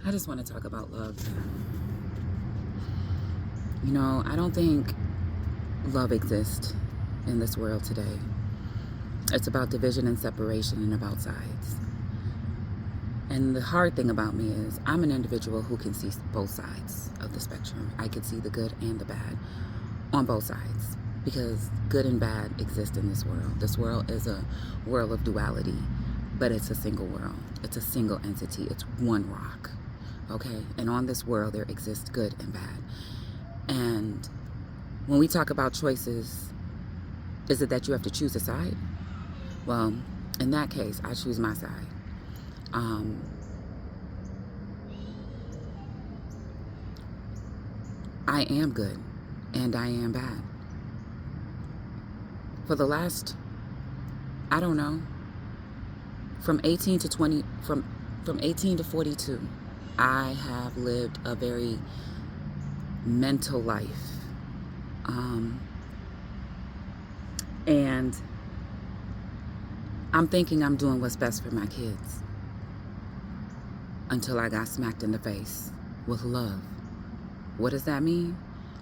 I just want to talk about love. You know, I don't think love exists in this world today. It's about division and separation and about sides. And the hard thing about me is I'm an individual who can see both sides of the spectrum. I can see the good and the bad on both sides because good and bad exist in this world. This world is a world of duality, but it's a single world. It's a single entity. It's one rock. Okay? And on this world, there exists good and bad. And when we talk about choices, is it that you have to choose a side? Well, in that case, I choose my side. I am good and I am bad. For the last, I don't know, from 18 to 20, from 18 to 42, I have lived a very mental life. And I'm thinking I'm doing what's best for my kids until I got smacked in the face with love. What does that mean?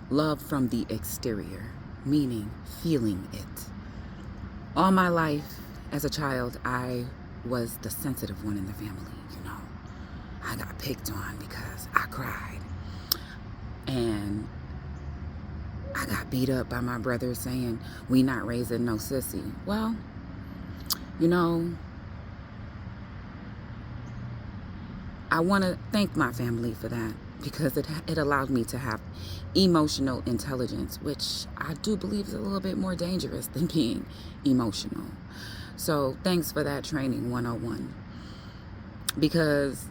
Love from the exterior, meaning feeling it. All my life as a child, I was the sensitive one in the family, you know. I got picked on because I cried. And I got beat up by my brothers saying, we not raising no sissy. Well, you know, I want to thank my family for that because it allowed me to have emotional intelligence, which I do believe is a little bit more dangerous than being emotional. So thanks for that training 101, because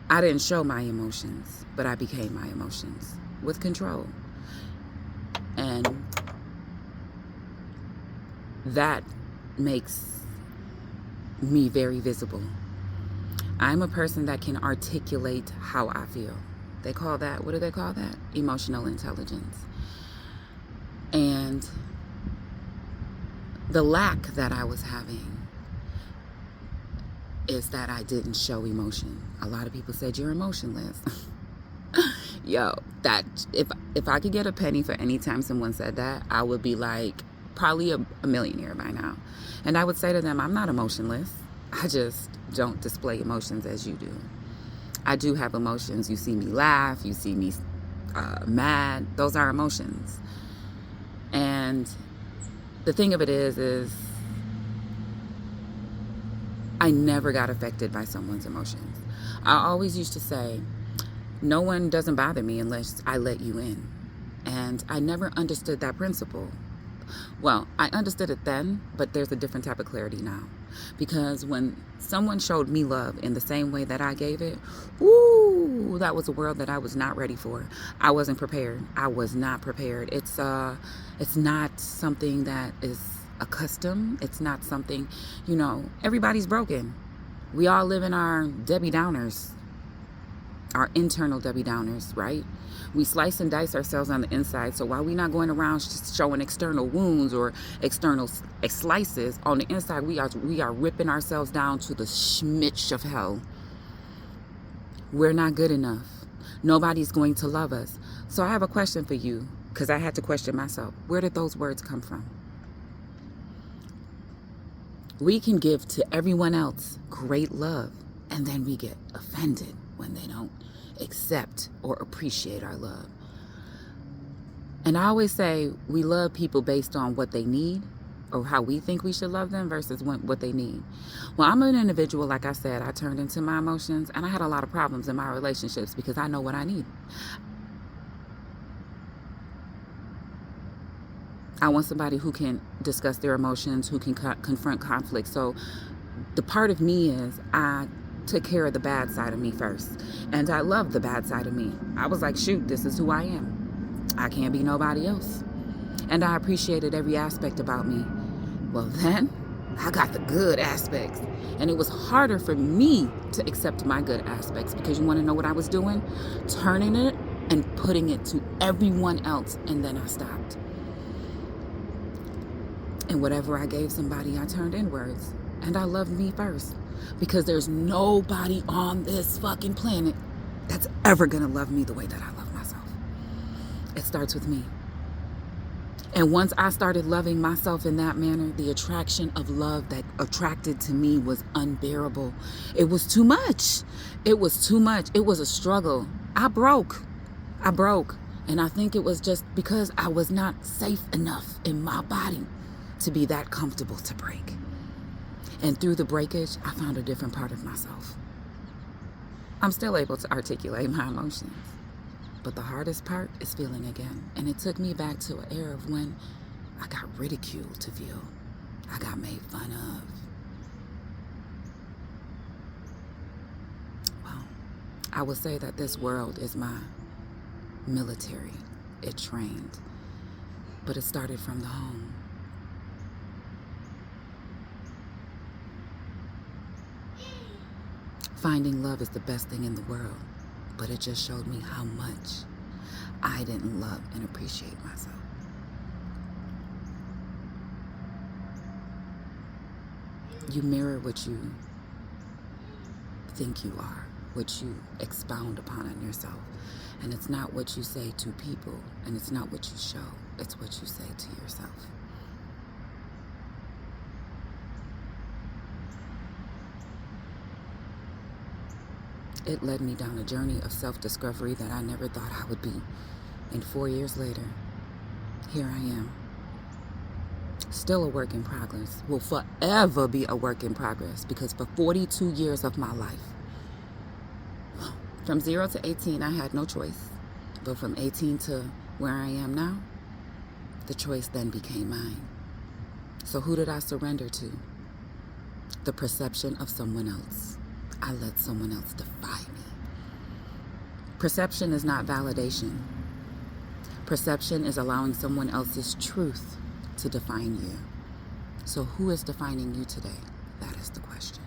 I didn't show my emotions, but I became my emotions with control. And that makes me very visible. I'm a person that can articulate how I feel. They call that, what do they call that? Emotional intelligence. And the lack that I was having is that I didn't show emotion. A lot of people said, you're emotionless. Yo, that if I could get a penny for any time someone said that, I would be like probably a millionaire by now. And I would say to them, I'm not emotionless. I just don't display emotions as you do. I do have emotions. You see me laugh, you see me mad. Those are emotions. And the thing of it is I never got affected by someone's emotions. I always used to say, no one doesn't bother me unless I let you in. And I never understood that principle. Well, I understood it then, but there's a different type of clarity now. Because when someone showed me love in the same way that I gave it, woo, that was a world that I was not ready for. I wasn't prepared. I was not prepared. It's not something that is a custom. It's not something, you know, everybody's broken. We all live in our Debbie Downers, our internal Debbie Downers, right? We slice and dice ourselves on the inside. So while we're not going around showing external wounds or external slices, on the inside we are ripping ourselves down to the schmitch of hell. We're not good enough. Nobody's going to love us. So I have a question for you, because I had to question myself. Where did those words come from? We can give to everyone else great love, and then we get offended when they don't accept or appreciate our love. And I always say we love people based on what they need or how we think we should love them versus what they need. Well, I'm an individual, like I said, I turned into my emotions, and I had a lot of problems in my relationships because I know what I need. I want somebody who can discuss their emotions, who can confront conflict. So the part of me is I took care of the bad side of me first. And I love the bad side of me. I was like, shoot, this is who I am. I can't be nobody else. And I appreciated every aspect about me. Well, then I got the good aspects. And it was harder for me to accept my good aspects because you want to know what I was doing? Turning it and putting it to everyone else. And then I stopped. And whatever I gave somebody, I turned inwards. And I loved me first. Because there's nobody on this fucking planet that's ever going to love me the way that I love myself. It starts with me. And once I started loving myself in that manner, the attraction of love that attracted to me was unbearable. It was too much. It was too much. It was a struggle. I broke. And I think it was just because I was not safe enough in my body to be that comfortable to break. And through the breakage, I found a different part of myself. I'm still able to articulate my emotions. But the hardest part is feeling again. And it took me back to an era of when I got ridiculed to feel. I got made fun of. Well, I would say that this world is my military. It trained. But it started from the home. Finding love is the best thing in the world. But it just showed me how much I didn't love and appreciate myself. You mirror what you think you are, what you expound upon in yourself. And it's not what you say to people, and it's not what you show, it's what you say to yourself. It led me down a journey of self-discovery that I never thought I would be. And 4 years later, here I am. Still a work in progress. Will forever be a work in progress because for 42 years of my life, from 0 to 18, I had no choice. But from 18 to where I am now, the choice then became mine. So who did I surrender to? The perception of someone else. I let someone else define me. Perception is not validation. Perception is allowing someone else's truth to define you. So who is defining you today? That is the question.